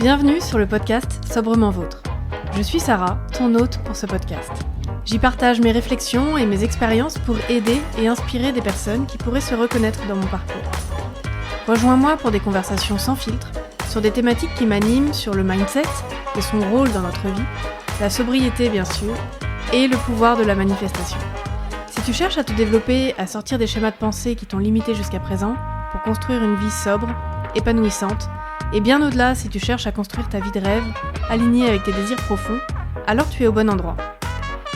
Bienvenue sur le podcast Sobrement Vôtre. Je suis Sarah, ton hôte pour ce podcast. J'y partage mes réflexions et mes expériences pour aider et inspirer des personnes qui pourraient se reconnaître dans mon parcours. Rejoins-moi pour des conversations sans filtre sur des thématiques qui m'animent sur le mindset et son rôle dans notre vie, la sobriété bien sûr, et le pouvoir de la manifestation. Si tu cherches à te développer, à sortir des schémas de pensée qui t'ont limité jusqu'à présent, pour construire une vie sobre, épanouissante, et bien au-delà si tu cherches à construire ta vie de rêve, alignée avec tes désirs profonds, alors tu es au bon endroit.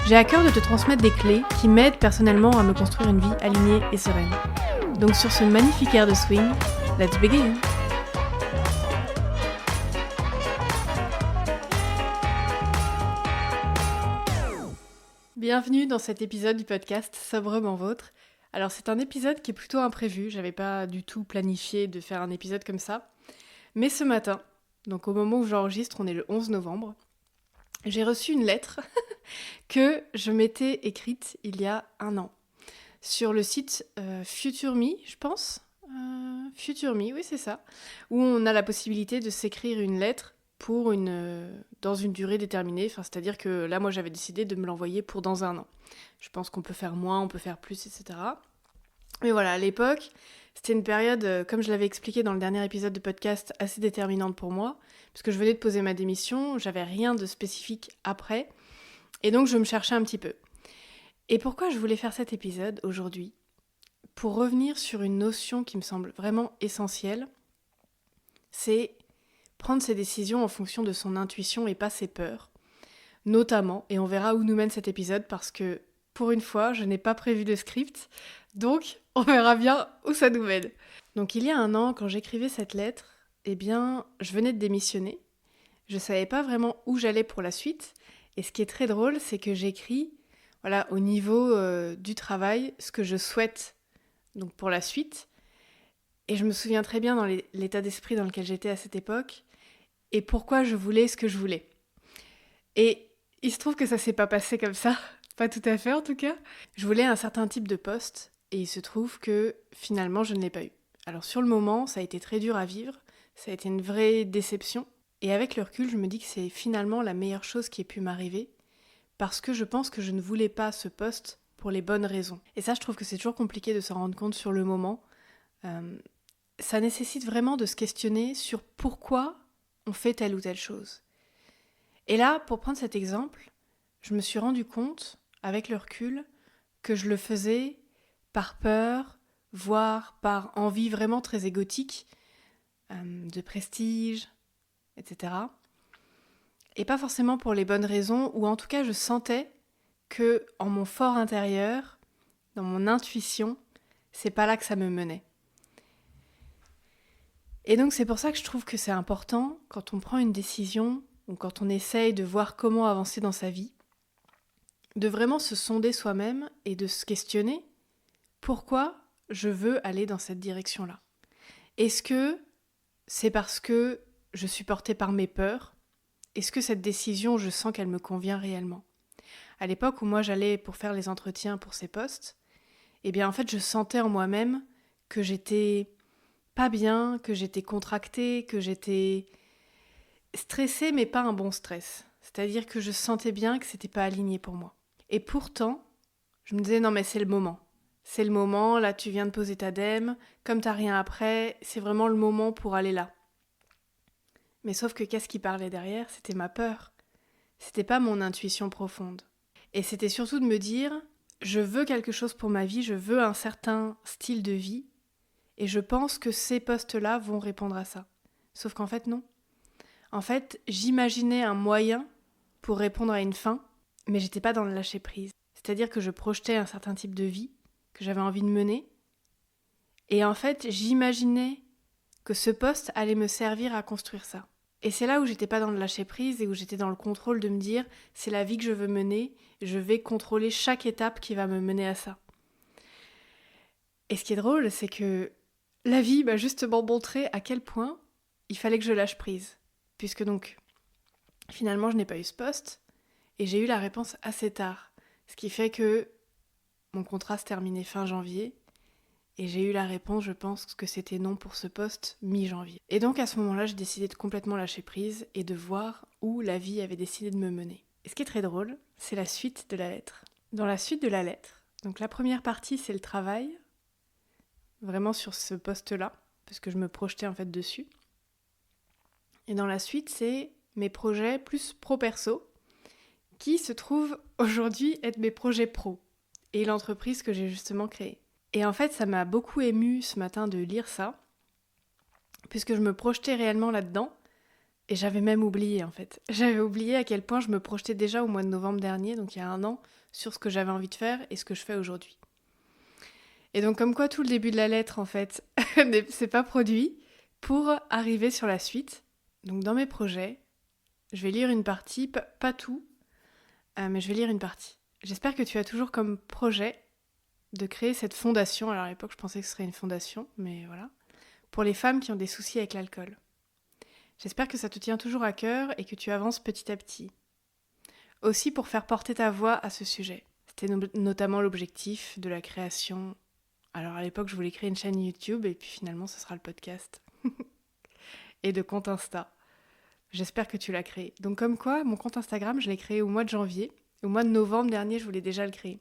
J'ai à cœur de te transmettre des clés qui m'aident personnellement à me construire une vie alignée et sereine. Donc sur ce magnifique air de swing, let's begin! Bienvenue dans cet épisode du podcast Sobrement Vôtre. Alors c'est un épisode qui est plutôt imprévu, j'avais pas du tout planifié de faire un épisode comme ça. Mais ce matin, donc au moment où j'enregistre, on est le 11 novembre, j'ai reçu une lettre que je m'étais écrite il y a un an sur le site Future Me, je pense. Future Me, oui c'est ça, où on a la possibilité de s'écrire une lettre pour dans une durée déterminée, c'est-à-dire que là moi j'avais décidé de me l'envoyer pour dans un an. Je pense qu'on peut faire moins, on peut faire plus, etc. Mais voilà, à l'époque, c'était une période, comme je l'avais expliqué dans le dernier épisode de podcast, assez déterminante pour moi, parce que je venais de poser ma démission, j'avais rien de spécifique après, et donc je me cherchais un petit peu. Et pourquoi je voulais faire cet épisode aujourd'hui ? Pour revenir sur une notion qui me semble vraiment essentielle, c'est prendre ses décisions en fonction de son intuition et pas ses peurs. Notamment, et on verra où nous mène cet épisode, parce que pour une fois, je n'ai pas prévu de script, donc on verra bien où ça nous mène. Donc il y a un an, quand j'écrivais cette lettre, eh bien, je venais de démissionner. Je savais pas vraiment où j'allais pour la suite. Et ce qui est très drôle, c'est que j'écris, voilà, au niveau du travail, ce que je souhaite donc pour la suite. Et je me souviens très bien dans l'état d'esprit dans lequel j'étais à cette époque et pourquoi je voulais ce que je voulais. Et il se trouve que ça s'est pas passé comme ça, pas tout à fait en tout cas. Je voulais un certain type de poste et il se trouve que finalement je ne l'ai pas eu. Alors sur le moment, ça a été très dur à vivre, ça a été une vraie déception. Et avec le recul, je me dis que c'est finalement la meilleure chose qui ait pu m'arriver parce que je pense que je ne voulais pas ce poste pour les bonnes raisons. Et ça, je trouve que c'est toujours compliqué de s'en rendre compte sur le moment. Ça nécessite vraiment de se questionner sur pourquoi on fait telle ou telle chose. Et là, pour prendre cet exemple, je me suis rendu compte, avec le recul, que je le faisais par peur, voire par envie vraiment très égotique, de prestige, etc. Et pas forcément pour les bonnes raisons, ou en tout cas je sentais que en mon fort intérieur, dans mon intuition, c'est pas là que ça me menait. Et donc c'est pour ça que je trouve que c'est important, quand on prend une décision, ou quand on essaye de voir comment avancer dans sa vie, de vraiment se sonder soi-même et de se questionner pourquoi je veux aller dans cette direction-là. Est-ce que c'est parce que je suis portée par mes peurs ? Est-ce que cette décision, je sens qu'elle me convient réellement ? À l'époque où moi j'allais pour faire les entretiens pour ces postes, eh bien en fait je sentais en moi-même que j'étais pas bien, que j'étais contractée, que j'étais stressée mais pas un bon stress. C'est-à-dire que je sentais bien que c'était pas aligné pour moi. Et pourtant, je me disais non mais c'est le moment. C'est le moment, là tu viens de poser ta dème, comme t'as rien après, c'est vraiment le moment pour aller là. Mais sauf que qu'est-ce qui parlait derrière ? C'était ma peur. C'était pas mon intuition profonde. Et c'était surtout de me dire, je veux quelque chose pour ma vie, je veux un certain style de vie, et je pense que ces postes-là vont répondre à ça. Sauf qu'en fait, non. En fait, j'imaginais un moyen pour répondre à une fin, mais j'étais pas dans le lâcher-prise. C'est-à-dire que je projetais un certain type de vie que j'avais envie de mener, et en fait, j'imaginais que ce poste allait me servir à construire ça. Et c'est là où j'étais pas dans le lâcher-prise et où j'étais dans le contrôle de me dire c'est la vie que je veux mener, je vais contrôler chaque étape qui va me mener à ça. Et ce qui est drôle, c'est que la vie m'a justement montré à quel point il fallait que je lâche prise. Puisque donc, finalement, je n'ai pas eu ce poste et j'ai eu la réponse assez tard. Ce qui fait que mon contrat se terminait fin janvier Et j'ai eu la réponse, je pense que c'était non pour ce poste mi-janvier. Et donc à ce moment-là, j'ai décidé de complètement lâcher prise et de voir où la vie avait décidé de me mener. Et ce qui est très drôle, c'est la suite de la lettre. Dans la suite de la lettre, donc la première partie, c'est le travail, vraiment sur ce poste-là, parce que je me projetais en fait dessus. Et dans la suite, c'est mes projets plus pro-perso, qui se trouvent aujourd'hui être mes projets pro, et l'entreprise que j'ai justement créée. Et en fait, ça m'a beaucoup émue ce matin de lire ça, puisque je me projetais réellement là-dedans, et j'avais même oublié en fait. J'avais oublié à quel point je me projetais déjà au mois de novembre dernier, donc il y a un an, sur ce que j'avais envie de faire et ce que je fais aujourd'hui. Et donc comme quoi tout le début de la lettre en fait, c'est pas produit pour arriver sur la suite. Donc dans mes projets, je vais lire une partie, pas tout, mais je vais lire une partie. J'espère que tu as toujours comme projet de créer cette fondation. Alors à l'époque je pensais que ce serait une fondation, mais voilà. Pour les femmes qui ont des soucis avec l'alcool. J'espère que ça te tient toujours à cœur et que tu avances petit à petit. Aussi pour faire porter ta voix à ce sujet. C'était notamment l'objectif de la création. Alors à l'époque, je voulais créer une chaîne YouTube et puis finalement, ce sera le podcast. Et de compte Insta. J'espère que tu l'as créé. Donc comme quoi, mon compte Instagram, je l'ai créé au mois de janvier. Au mois de novembre dernier, je voulais déjà le créer.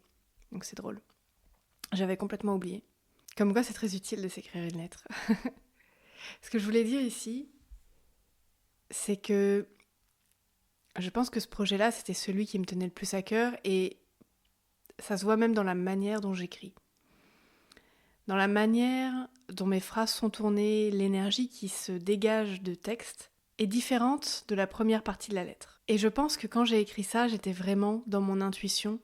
Donc c'est drôle. J'avais complètement oublié. Comme quoi, c'est très utile de s'écrire une lettre. Ce que je voulais dire ici, c'est que je pense que ce projet-là, c'était celui qui me tenait le plus à cœur et ça se voit même dans la manière dont j'écris. Dans la manière dont mes phrases sont tournées, l'énergie qui se dégage de texte est différente de la première partie de la lettre. Et je pense que quand j'ai écrit ça, j'étais vraiment dans mon intuition,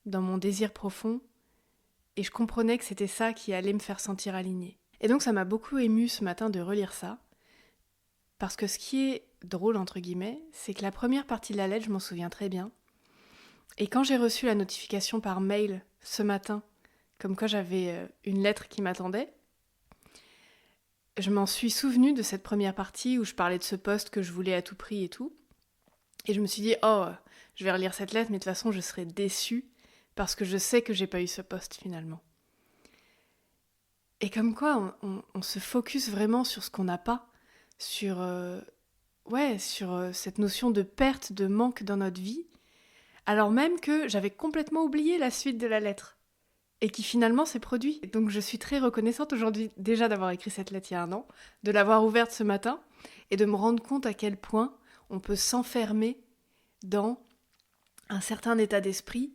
dans mon désir profond, et je comprenais que c'était ça qui allait me faire sentir alignée. Et donc ça m'a beaucoup émue ce matin de relire ça, parce que ce qui est drôle, entre guillemets, c'est que la première partie de la lettre, je m'en souviens très bien, et quand j'ai reçu la notification par mail ce matin, comme quoi j'avais une lettre qui m'attendait, je m'en suis souvenue de cette première partie où je parlais de ce poste que je voulais à tout prix et tout. Et je me suis dit, oh, je vais relire cette lettre, mais de toute façon, je serai déçue parce que je sais que j'ai pas eu ce poste finalement. Et comme quoi, on se focus vraiment sur ce qu'on n'a pas, sur, sur cette notion de perte, de manque dans notre vie, alors même que j'avais complètement oublié la suite de la lettre. Et qui finalement s'est produit. Donc je suis très reconnaissante aujourd'hui déjà d'avoir écrit cette lettre il y a un an, de l'avoir ouverte ce matin, et de me rendre compte à quel point on peut s'enfermer dans un certain état d'esprit,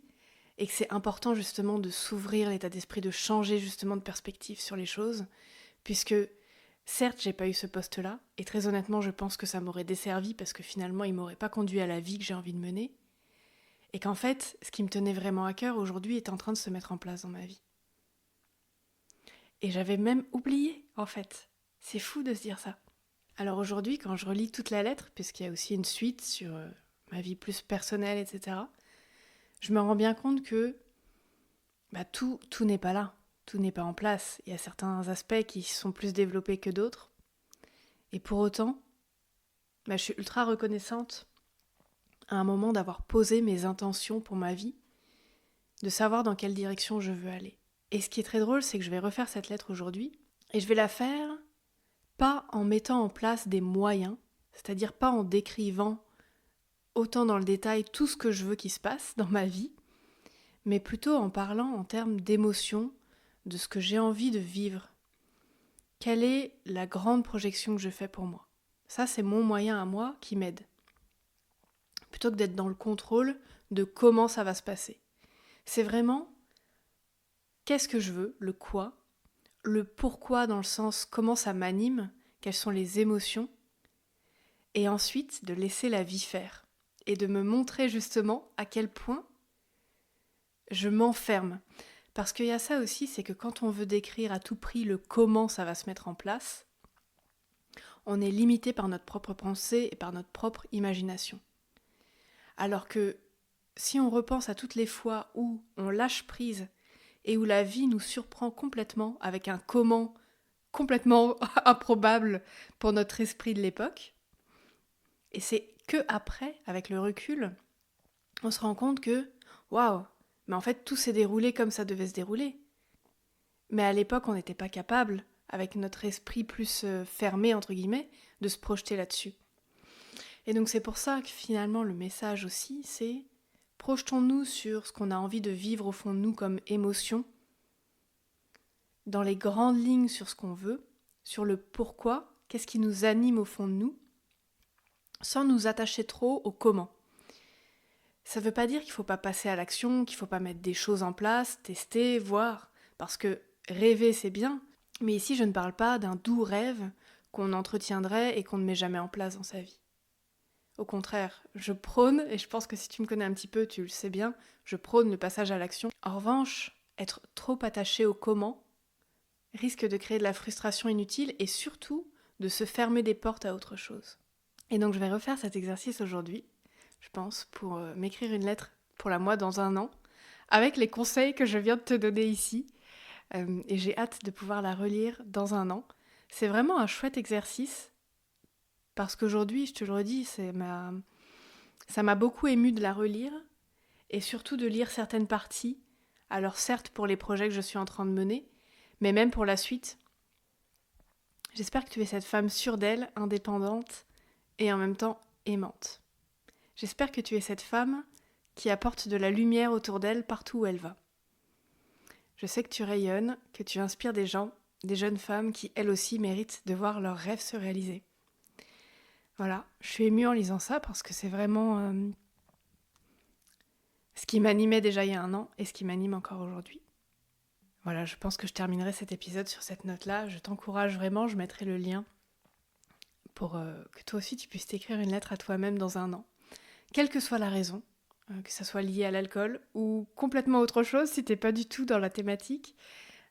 et que c'est important justement de s'ouvrir l'état d'esprit, de changer justement de perspective sur les choses, puisque certes j'ai pas eu ce poste-là, et très honnêtement je pense que ça m'aurait desservi, parce que finalement il m'aurait pas conduit à la vie que j'ai envie de mener, et qu'en fait, ce qui me tenait vraiment à cœur aujourd'hui est en train de se mettre en place dans ma vie. Et j'avais même oublié, en fait. C'est fou de se dire ça. Alors aujourd'hui, quand je relis toute la lettre, puisqu'il y a aussi une suite sur ma vie plus personnelle, etc., je me rends bien compte que tout n'est pas là. Tout n'est pas en place. Il y a certains aspects qui sont plus développés que d'autres. Et pour autant, je suis ultra reconnaissante à un moment d'avoir posé mes intentions pour ma vie, de savoir dans quelle direction je veux aller. Et ce qui est très drôle, c'est que je vais refaire cette lettre aujourd'hui, et je vais la faire pas en mettant en place des moyens, c'est-à-dire pas en décrivant autant dans le détail tout ce que je veux qu'il se passe dans ma vie, mais plutôt en parlant en termes d'émotion, de ce que j'ai envie de vivre. Quelle est la grande projection que je fais pour moi ? Ça, c'est mon moyen à moi qui m'aide. Plutôt que d'être dans le contrôle de comment ça va se passer. C'est vraiment qu'est-ce que je veux, le quoi, le pourquoi dans le sens comment ça m'anime, quelles sont les émotions, et ensuite de laisser la vie faire et de me montrer justement à quel point je m'enferme. Parce qu'il y a ça aussi, c'est que quand on veut décrire à tout prix le comment ça va se mettre en place, on est limité par notre propre pensée et par notre propre imagination. Alors que si on repense à toutes les fois où on lâche prise et où la vie nous surprend complètement avec un comment complètement improbable pour notre esprit de l'époque, et c'est que après, avec le recul, on se rend compte que, waouh, mais en fait tout s'est déroulé comme ça devait se dérouler. Mais à l'époque, on n'était pas capable, avec notre esprit plus fermé, entre guillemets, de se projeter là-dessus. Et donc c'est pour ça que finalement le message aussi, c'est projetons-nous sur ce qu'on a envie de vivre au fond de nous comme émotion, dans les grandes lignes sur ce qu'on veut, sur le pourquoi, qu'est-ce qui nous anime au fond de nous, sans nous attacher trop au comment. Ça ne veut pas dire qu'il ne faut pas passer à l'action, qu'il ne faut pas mettre des choses en place, tester, voir, parce que rêver c'est bien, mais ici je ne parle pas d'un doux rêve qu'on entretiendrait et qu'on ne met jamais en place dans sa vie. Au contraire, je prône, et je pense que si tu me connais un petit peu, tu le sais bien, je prône le passage à l'action. En revanche, être trop attaché au comment risque de créer de la frustration inutile et surtout de se fermer des portes à autre chose. Et donc je vais refaire cet exercice aujourd'hui, je pense, pour m'écrire une lettre pour la moi dans un an, avec les conseils que je viens de te donner ici. Et j'ai hâte de pouvoir la relire dans un an. C'est vraiment un chouette exercice, parce qu'aujourd'hui, je te le redis, ça m'a beaucoup émue de la relire, et surtout de lire certaines parties, alors certes pour les projets que je suis en train de mener, mais même pour la suite. J'espère que tu es cette femme sûre d'elle, indépendante, et en même temps aimante. J'espère que tu es cette femme qui apporte de la lumière autour d'elle partout où elle va. Je sais que tu rayonnes, que tu inspires des gens, des jeunes femmes qui, elles aussi, méritent de voir leurs rêves se réaliser. Voilà, je suis émue en lisant ça parce que c'est vraiment ce qui m'animait déjà il y a un an et ce qui m'anime encore aujourd'hui. Voilà, je pense que je terminerai cet épisode sur cette note-là. Je t'encourage vraiment, je mettrai le lien pour que toi aussi tu puisses t'écrire une lettre à toi-même dans un an. Quelle que soit la raison, que ça soit lié à l'alcool ou complètement autre chose si t'es pas du tout dans la thématique.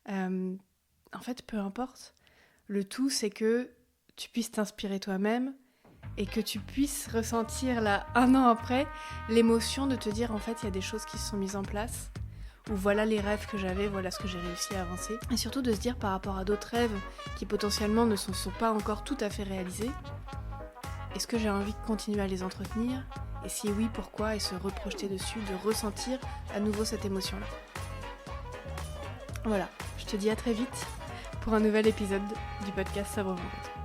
En fait, peu importe. Le tout, c'est que tu puisses t'inspirer toi-même et que tu puisses ressentir là, un an après, l'émotion de te dire en fait il y a des choses qui se sont mises en place, ou voilà les rêves que j'avais, voilà ce que j'ai réussi à avancer. Et surtout de se dire par rapport à d'autres rêves qui potentiellement ne sont pas encore tout à fait réalisés, est-ce que j'ai envie de continuer à les entretenir ? Et si oui, pourquoi ? Et se reprojeter dessus, de ressentir à nouveau cette émotion-là. Voilà, je te dis à très vite pour un nouvel épisode du podcast Sobrement Vôtre.